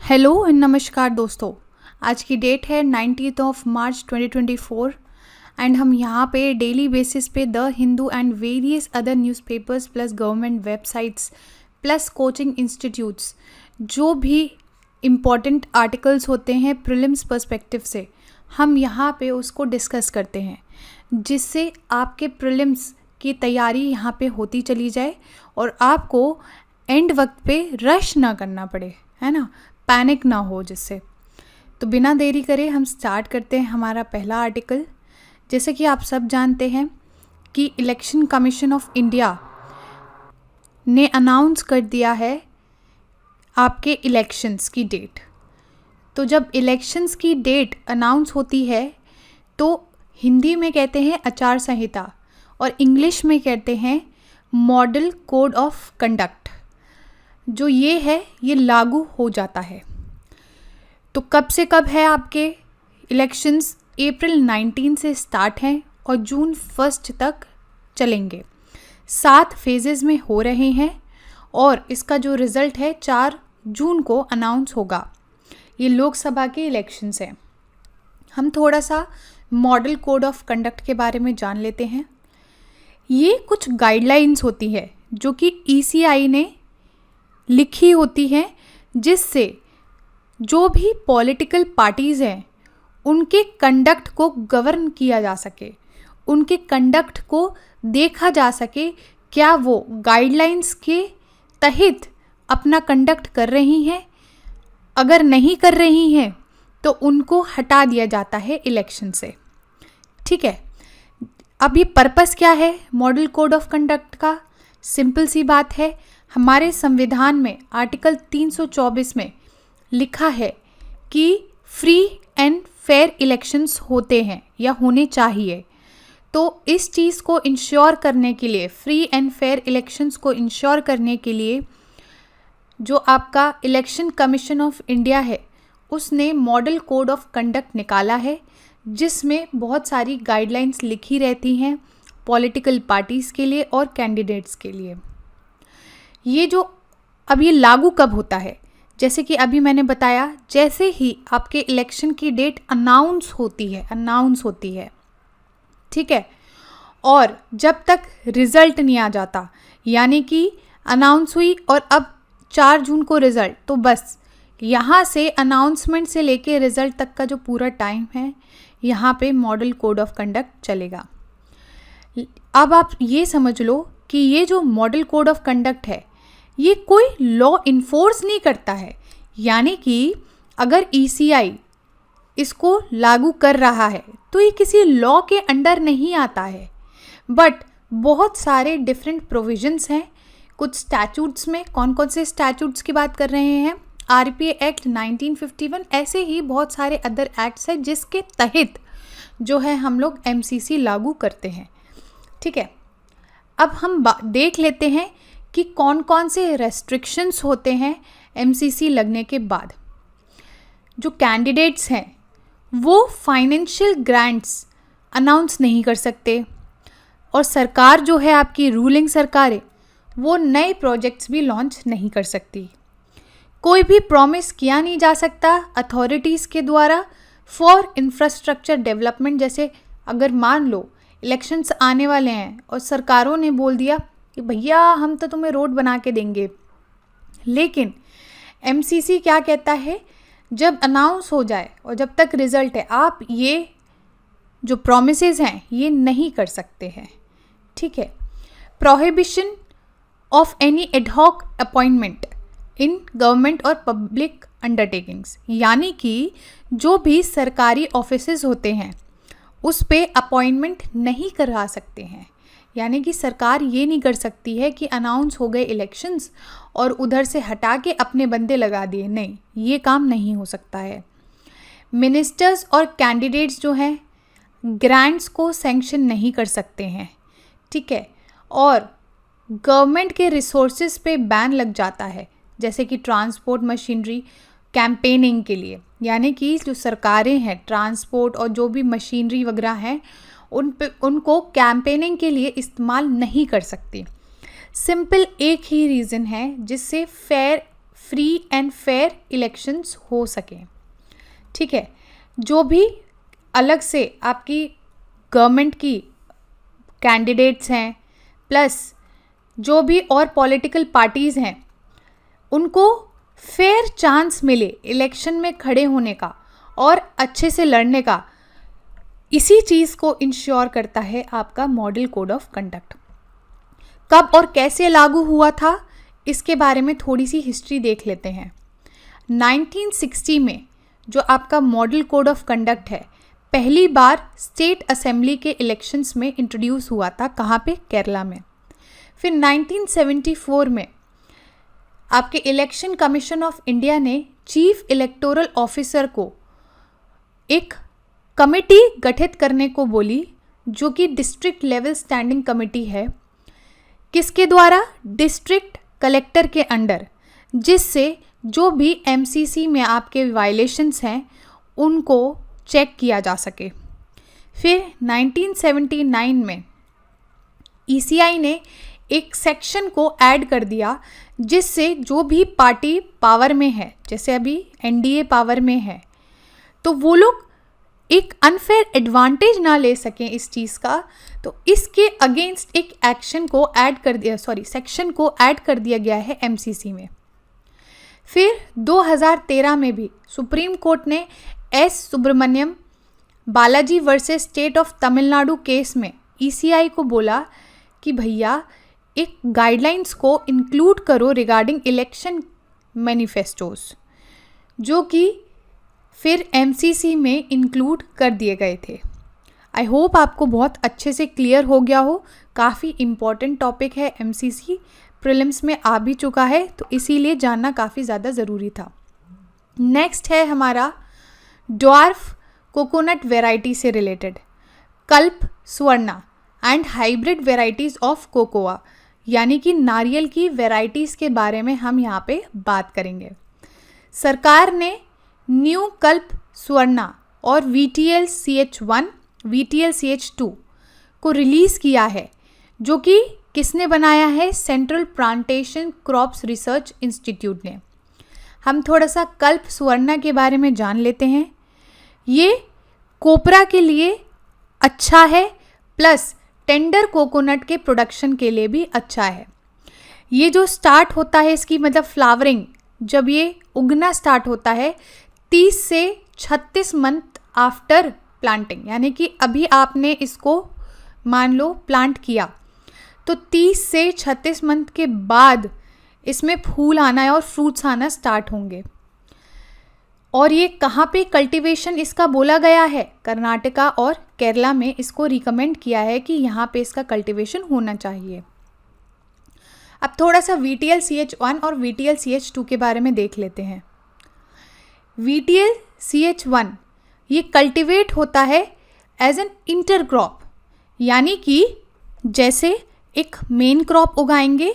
Hello and नमस्कार दोस्तों। आज की डेट है 19 मार्च 2024 एंड हम यहाँ पे डेली बेसिस पे the Hindu and various other newspapers plus government websites plus coaching institutes जो भी इम्पॉर्टेंट आर्टिकल्स होते हैं प्रीलिम्स पर्सपेक्टिव से हम यहाँ पे उसको डिस्कस करते हैं, जिससे आपके प्रीलिम्स की तैयारी यहाँ पे होती चली जाए और आपको एंड वक्त पे रश ना करना पड़े, है ना, पैनिक ना हो जिससे। तो बिना देरी करे हम स्टार्ट करते हैं हमारा पहला आर्टिकल। जैसे कि आप सब जानते हैं कि इलेक्शन कमीशन ऑफ इंडिया ने अनाउंस कर दिया है आपके इलेक्शंस की डेट। तो जब इलेक्शंस की डेट अनाउंस होती है तो हिंदी में कहते हैं आचार संहिता और इंग्लिश में कहते हैं मॉडल कोड ऑफ कंडक्ट। जो ये है ये लागू हो जाता है। तो कब से कब है आपके इलेक्शंस? अप्रैल 19 से स्टार्ट हैं और जून 1 तक चलेंगे। 7 फेजेस में हो रहे हैं और इसका जो रिज़ल्ट है 4 जून को अनाउंस होगा। ये लोकसभा के इलेक्शंस हैं। हम थोड़ा सा मॉडल कोड ऑफ कंडक्ट के बारे में जान लेते हैं। ये कुछ गाइडलाइंस होती है जो कि ECI ने लिखी होती हैं, जिससे जो भी पॉलिटिकल पार्टीज़ हैं उनके कंडक्ट को गवर्न किया जा सके, उनके कंडक्ट को देखा जा सके क्या वो गाइडलाइंस के तहत अपना कंडक्ट कर रही हैं। अगर नहीं कर रही हैं तो उनको हटा दिया जाता है इलेक्शन से। ठीक है, अब ये पर्पस क्या है मॉडल कोड ऑफ कंडक्ट का? सिंपल सी बात है, हमारे संविधान में आर्टिकल 324 में लिखा है कि फ्री एंड फेयर इलेक्शंस होते हैं या होने चाहिए। तो इस चीज़ को इंश्योर करने के लिए, फ्री एंड फेयर इलेक्शंस को इंश्योर करने के लिए जो आपका इलेक्शन कमीशन ऑफ इंडिया है उसने मॉडल कोड ऑफ कंडक्ट निकाला है, जिसमें बहुत सारी गाइडलाइंस लिखी रहती हैं पॉलिटिकल पार्टीज़ के लिए और कैंडिडेट्स के लिए। ये जो अब ये लागू कब होता है? जैसे कि अभी मैंने बताया, जैसे ही आपके इलेक्शन की डेट अनाउंस होती है, ठीक है, और जब तक रिज़ल्ट नहीं आ जाता, यानी कि अनाउंस हुई और अब 4 जून को रिज़ल्ट, तो बस यहाँ से अनाउंसमेंट से लेके रिज़ल्ट तक का जो पूरा टाइम है यहाँ पे मॉडल कोड ऑफ कंडक्ट चलेगा। अब आप ये समझ लो कि ये जो मॉडल कोड ऑफ कंडक्ट है ये कोई लॉ इन्फोर्स नहीं करता है, यानी कि अगर ECI इसको लागू कर रहा है तो ये किसी लॉ के अंडर नहीं आता है, बट बहुत सारे डिफरेंट प्रोविजंस हैं कुछ स्टैचूट्स में। कौन कौन से स्टैचूट्स की बात कर रहे हैं? RPA एक्ट 1951, ऐसे ही बहुत सारे अदर एक्ट्स हैं जिसके तहत जो है हम लोग MCC लागू करते हैं। ठीक है, अब हम देख लेते हैं कि कौन कौन से रेस्ट्रिक्शंस होते हैं MCC लगने के बाद। जो कैंडिडेट्स हैं वो फाइनेंशियल ग्रांट्स अनाउंस नहीं कर सकते, और सरकार जो है आपकी रूलिंग सरकार है वो नए प्रोजेक्ट्स भी लॉन्च नहीं कर सकती। कोई भी प्रॉमिस किया नहीं जा सकता अथॉरिटीज़ के द्वारा फॉर इंफ्रास्ट्रक्चर डेवलपमेंट। जैसे अगर मान लो इलेक्शंस आने वाले हैं और सरकारों ने बोल दिया कि भैया हम तो तुम्हें रोड बना के देंगे, लेकिन MCC क्या कहता है, जब अनाउंस हो जाए और जब तक रिज़ल्ट है आप ये जो प्रॉमिसेस हैं ये नहीं कर सकते हैं। ठीक है, prohibition of any ad hoc appointment in government और पब्लिक अंडरटेकिंग्स, यानी कि जो भी सरकारी ऑफिसेज होते हैं उस पे अपॉइंटमेंट नहीं करवा सकते हैं। यानी कि सरकार ये नहीं कर सकती है कि अनाउंस हो गए इलेक्शंस और उधर से हटा के अपने बंदे लगा दिए, नहीं, ये काम नहीं हो सकता है। मिनिस्टर्स और कैंडिडेट्स जो हैं ग्रांट्स को सैंक्शन नहीं कर सकते हैं। ठीक है, और गवर्नमेंट के रिसोर्सेज पे बैन लग जाता है, जैसे कि ट्रांसपोर्ट मशीनरी कैंपेनिंग के लिए, यानी कि जो सरकारें हैं ट्रांसपोर्ट और जो भी मशीनरी वगैरह हैं उनको कैंपेनिंग के लिए इस्तेमाल नहीं कर सकती। सिंपल एक ही रीज़न है जिससे फ्री एंड फेयर इलेक्शंस हो सकें। ठीक है, जो भी अलग से आपकी गवर्नमेंट की कैंडिडेट्स हैं प्लस जो भी और पॉलिटिकल पार्टीज़ हैं, उनको फेयर चांस मिले इलेक्शन में खड़े होने का और अच्छे से लड़ने का, इसी चीज़ को इंश्योर करता है आपका मॉडल कोड ऑफ कंडक्ट। कब और कैसे लागू हुआ था, इसके बारे में थोड़ी सी हिस्ट्री देख लेते हैं। 1960 में जो आपका मॉडल कोड ऑफ कंडक्ट है, पहली बार स्टेट असेंबली के इलेक्शंस में इंट्रोड्यूस हुआ था। कहाँ पे? केरला में। फिर 1974 में आपके इलेक्शन कमीशन ऑफ इंडिया ने चीफ इलेक्टोरल ऑफिसर को एक कमेटी गठित करने को बोली, जो कि डिस्ट्रिक्ट लेवल स्टैंडिंग कमेटी है। किसके द्वारा? डिस्ट्रिक्ट कलेक्टर के अंडर, जिससे जो भी एमसीसी में आपके वायलेशंस हैं उनको चेक किया जा सके। फिर 1979 में ईसीआई ने एक सेक्शन को ऐड कर दिया, जिससे जो भी पार्टी पावर में है, जैसे अभी एनडीए पावर में है, तो वो लोग एक अनफेयर एडवांटेज ना ले सकें इस चीज़ का, तो इसके अगेंस्ट एक एक्शन को ऐड कर दिया, सेक्शन को ऐड कर दिया गया है एमसीसी में। फिर 2013 में भी सुप्रीम कोर्ट ने S Subramaniam Balaji versus state of Tamil Nadu case में ईसीआई को बोला कि भैया एक गाइडलाइंस को इंक्लूड करो रिगार्डिंग इलेक्शन मैनिफेस्टोज, जो कि फिर एमसीसी में इंक्लूड कर दिए गए थे। आई होप आपको बहुत अच्छे से क्लियर हो गया हो। काफ़ी इम्पॉर्टेंट टॉपिक है, एमसीसी प्रीलिम्स में आ भी चुका है, तो इसीलिए जानना काफ़ी ज़्यादा ज़रूरी था। नेक्स्ट है हमारा ड्वार्फ कोकोनट वेराइटी से रिलेटेड कल्प Swarna and hybrid varieties of cocoa, यानी कि नारियल की वेराइटीज़ के बारे में हम यहाँ पे बात करेंगे। सरकार ने न्यू कल्प स्वर्णा और VTL-CH1, VTL-CH2 को रिलीज़ किया है, जो कि किसने बनाया है? Central plantation crops research institute ने। हम थोड़ा सा कल्प स्वर्णा के बारे में जान लेते हैं। ये कोपरा के लिए अच्छा है, प्लस टेंडर कोकोनट के प्रोडक्शन के लिए भी अच्छा है। ये जो स्टार्ट होता है इसकी मतलब फ्लावरिंग, जब ये उगना स्टार्ट होता है 30 से 36 मंथ आफ्टर प्लांटिंग, यानी कि अभी आपने इसको मान लो प्लांट किया तो 30 से 36 मंथ के बाद इसमें फूल आना है और फ्रूट्स आना स्टार्ट होंगे। और ये कहाँ पे कल्टीवेशन इसका बोला गया है? कर्नाटका और केरला में इसको रिकमेंड किया है कि यहाँ पे इसका कल्टीवेशन होना चाहिए। अब थोड़ा सा VTL-CH1 और VTL-CH2 के बारे में देख लेते हैं। VTL-CH1 ये कल्टीवेट होता है एज एन इंटरक्रॉप, यानी कि जैसे एक मेन क्रॉप उगाएंगे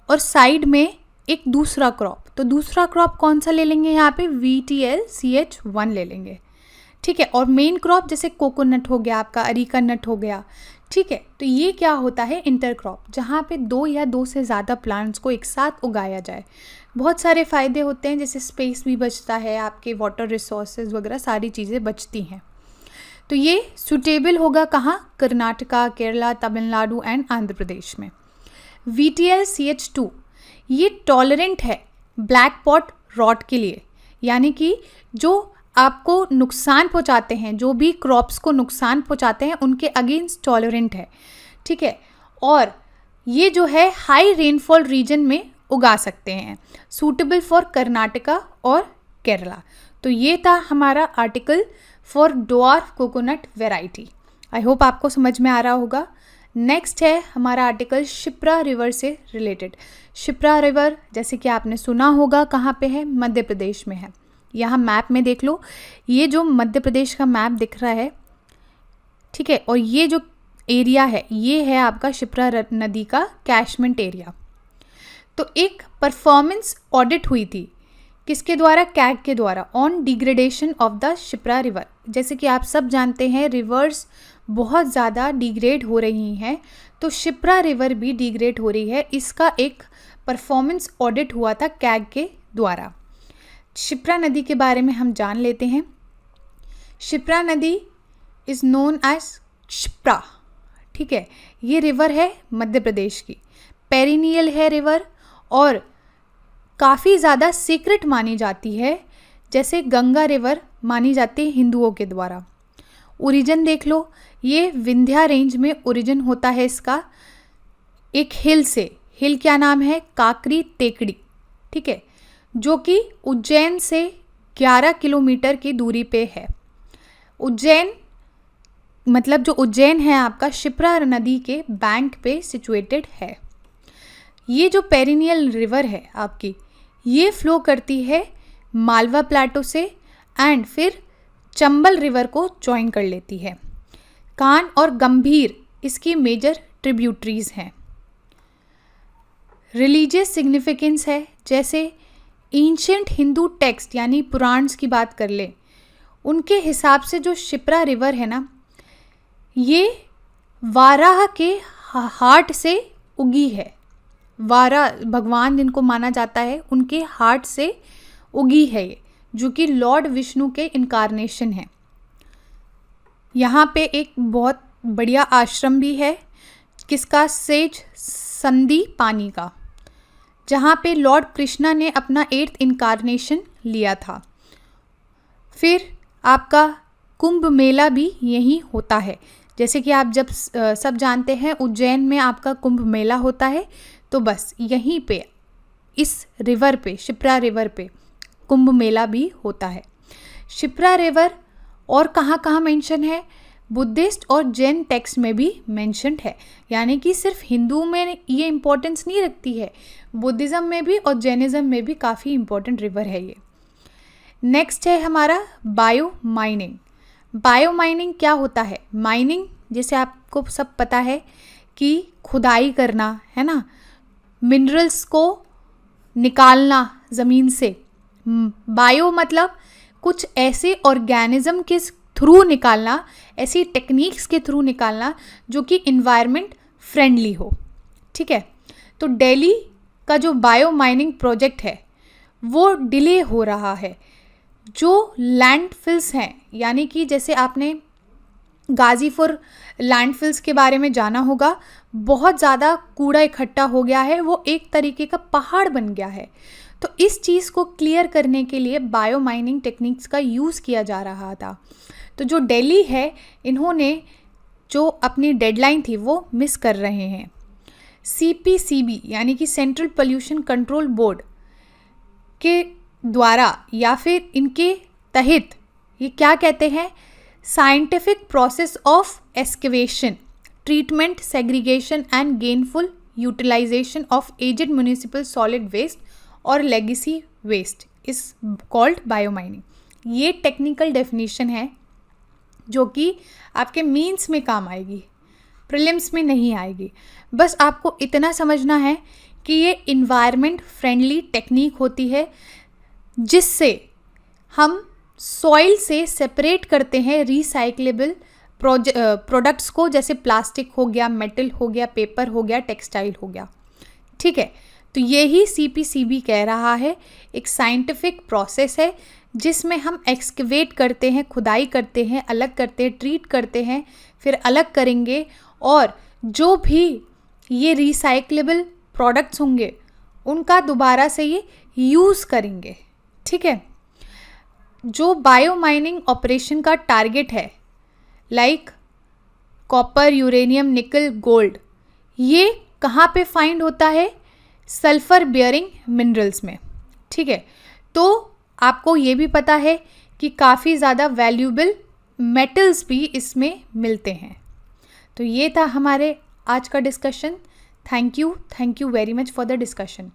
और साइड में एक दूसरा क्रॉप, तो दूसरा क्रॉप कौन सा ले लेंगे? यहाँ पे VTL-CH1 ले लेंगे। ठीक है, और मेन क्रॉप जैसे कोकोनट हो गया, आपका अरीका नट हो गया। ठीक है, तो ये क्या होता है? इंटरक्रॉप, जहाँ पे 2 या 2 से ज़्यादा प्लांट्स को एक साथ उगाया जाए। बहुत सारे फ़ायदे होते हैं, जैसे स्पेस भी बचता है, आपके वाटर रिसोर्सेज वगैरह सारी चीज़ें बचती हैं। तो ये सूटेबल होगा कहाँ? कर्नाटका, केरला, तमिलनाडु एंड आंध्र प्रदेश में। VTL-CH2 ये टॉलरेंट है ब्लैक पॉट रॉट के लिए, यानी कि जो आपको नुकसान पहुंचाते हैं, जो भी क्रॉप्स को नुकसान पहुंचाते हैं, उनके अगेंस्ट टॉलरेंट है। ठीक है, और ये जो है हाई रेनफॉल रीजन में उगा सकते हैं, सूटेबल फॉर कर्नाटका और केरला। तो ये था हमारा article for dwarf coconut variety. I hope आपको समझ में आ रहा होगा। नेक्स्ट है हमारा आर्टिकल शिप्रा रिवर से रिलेटेड। शिप्रा रिवर जैसे कि आपने सुना होगा कहाँ पे है? मध्य प्रदेश में है। यहाँ मैप में देख लो, ये जो मध्य प्रदेश का मैप दिख रहा है, ठीक है, और ये जो एरिया है ये है आपका शिप्रा नदी का कैशमेंट एरिया। तो एक परफॉर्मेंस ऑडिट हुई थी, किसके द्वारा? कैग के द्वारा, on degradation of the Shipra river. जैसे कि आप सब जानते हैं रिवर्स बहुत ज़्यादा डिग्रेड हो रही हैं, तो शिप्रा रिवर भी डिग्रेड हो रही है। इसका एक परफॉर्मेंस ऑडिट हुआ था कैग के द्वारा। शिप्रा नदी के बारे में हम जान लेते हैं। शिप्रा नदी इज़ नोन एज शिप्रा, ठीक है। ये रिवर है मध्य प्रदेश की, पेरिनियल है रिवर और काफ़ी ज़्यादा सीक्रेट मानी जाती है, जैसे गंगा रिवर मानी जाती है हिंदुओं के द्वारा। ओरिजिन देख लो, ये विंध्या रेंज में ओरिजिन होता है इसका, एक हिल से। हिल क्या नाम है? काकरी टेकड़ी, ठीक है, जो कि उज्जैन से 11 किलोमीटर की दूरी पे है। उज्जैन मतलब जो उज्जैन है आपका, शिप्रा नदी के बैंक पे सिचुएटेड है। ये जो पेरिनियल रिवर है आपकी, ये फ्लो करती है मालवा प्लेटो से एंड फिर चंबल रिवर को ज्वाइन कर लेती है। कान और गंभीर इसकी मेजर ट्रिब्यूटरीज हैं। रिलीजियस सिग्निफिकेंस है, जैसे एंशिएंट हिंदू टेक्स्ट यानी पुराण्स की बात कर ले, उनके हिसाब से जो शिप्रा रिवर है ना, ये वाराह के हार्ट से उगी है। वाराह भगवान जिनको माना जाता है, उनके हार्ट से उगी है ये, जो कि लॉर्ड विष्णु के इनकारनेशन है। यहाँ पे एक बहुत बढ़िया आश्रम भी है, किसका? सेज संदी पानी का, जहाँ पे लॉर्ड कृष्णा ने अपना 8th इनकारनेशन लिया था। फिर आपका कुंभ मेला भी यहीं होता है। जैसे कि आप जब सब जानते हैं उज्जैन में आपका कुंभ मेला होता है, तो बस यहीं पे इस रिवर पे, शिप्रा रिवर पे कुंभ मेला भी होता है। शिप्रा रिवर और कहाँ कहाँ मेंशन है? बुद्धिस्ट और जैन टेक्स्ट में भी मेंशन्ड है, यानी कि सिर्फ हिंदू में ये इम्पोर्टेंस नहीं रखती है, बुद्धिज़्म में भी और जैनिज़्म में भी काफ़ी इम्पोर्टेंट रिवर है ये। नेक्स्ट है हमारा बायो माइनिंग। बायो माइनिंग क्या होता है? माइनिंग जैसे आपको सब पता है कि खुदाई करना है ना, मिनरल्स को निकालना ज़मीन से। बायो मतलब कुछ ऐसे ऑर्गेनिज्म के थ्रू निकालना, ऐसी टेक्निक्स के थ्रू निकालना जो कि इन्वायरमेंट फ्रेंडली हो, ठीक है। तो दिल्ली का जो बायो माइनिंग प्रोजेक्ट है वो डिले हो रहा है। जो लैंडफिल्स हैं, यानी कि जैसे आपने गाजीपुर लैंडफिल्स के बारे में जाना होगा, बहुत ज़्यादा कूड़ा इकट्ठा हो गया है, वो एक तरीके का पहाड़ बन गया है। तो इस चीज़ को क्लियर करने के लिए बायो माइनिंग टेक्निक्स का यूज़ किया जा रहा था। तो जो दिल्ली है, इन्होंने जो अपनी डेडलाइन थी वो मिस कर रहे हैं। CPCB यानी कि सेंट्रल पोल्यूशन कंट्रोल बोर्ड के द्वारा या फिर इनके तहत ये क्या कहते हैं? Scientific process of excavation, treatment, segregation and gainful utilization of aged municipal solid waste और legacy waste is called bio mining. ये टेक्निकल डेफिनेशन है जो कि आपके मीन्स में काम आएगी, प्रीलिम्स में नहीं आएगी। बस आपको इतना समझना है कि ये इन्वायरमेंट फ्रेंडली टेक्निक होती है, जिससे हम सॉइल से सेपरेट करते हैं रिसाइक्लेबल प्रोडक्ट्स को, जैसे प्लास्टिक हो गया, मेटल हो गया, पेपर हो गया, टेक्सटाइल हो गया, ठीक है। तो यही CPCB कह रहा है, एक साइंटिफिक प्रोसेस है जिसमें हम एक्सकेवेट करते हैं, खुदाई करते हैं, अलग करते हैं, ट्रीट करते हैं, फिर अलग करेंगे और जो भी ये रिसाइक्लेबल प्रोडक्ट्स होंगे उनका दोबारा से ये यूज़ करेंगे, ठीक है। जो बायो माइनिंग ऑपरेशन का टारगेट है, लाइक कॉपर, यूरेनियम, निकल, गोल्ड, ये कहाँ पे फाइंड होता है? सल्फर बियरिंग मिनरल्स में, ठीक है। तो आपको ये भी पता है कि काफ़ी ज़्यादा वैल्यूएबल मेटल्स भी इसमें मिलते हैं। तो ये था हमारे आज का discussion. Thank you very much for the discussion.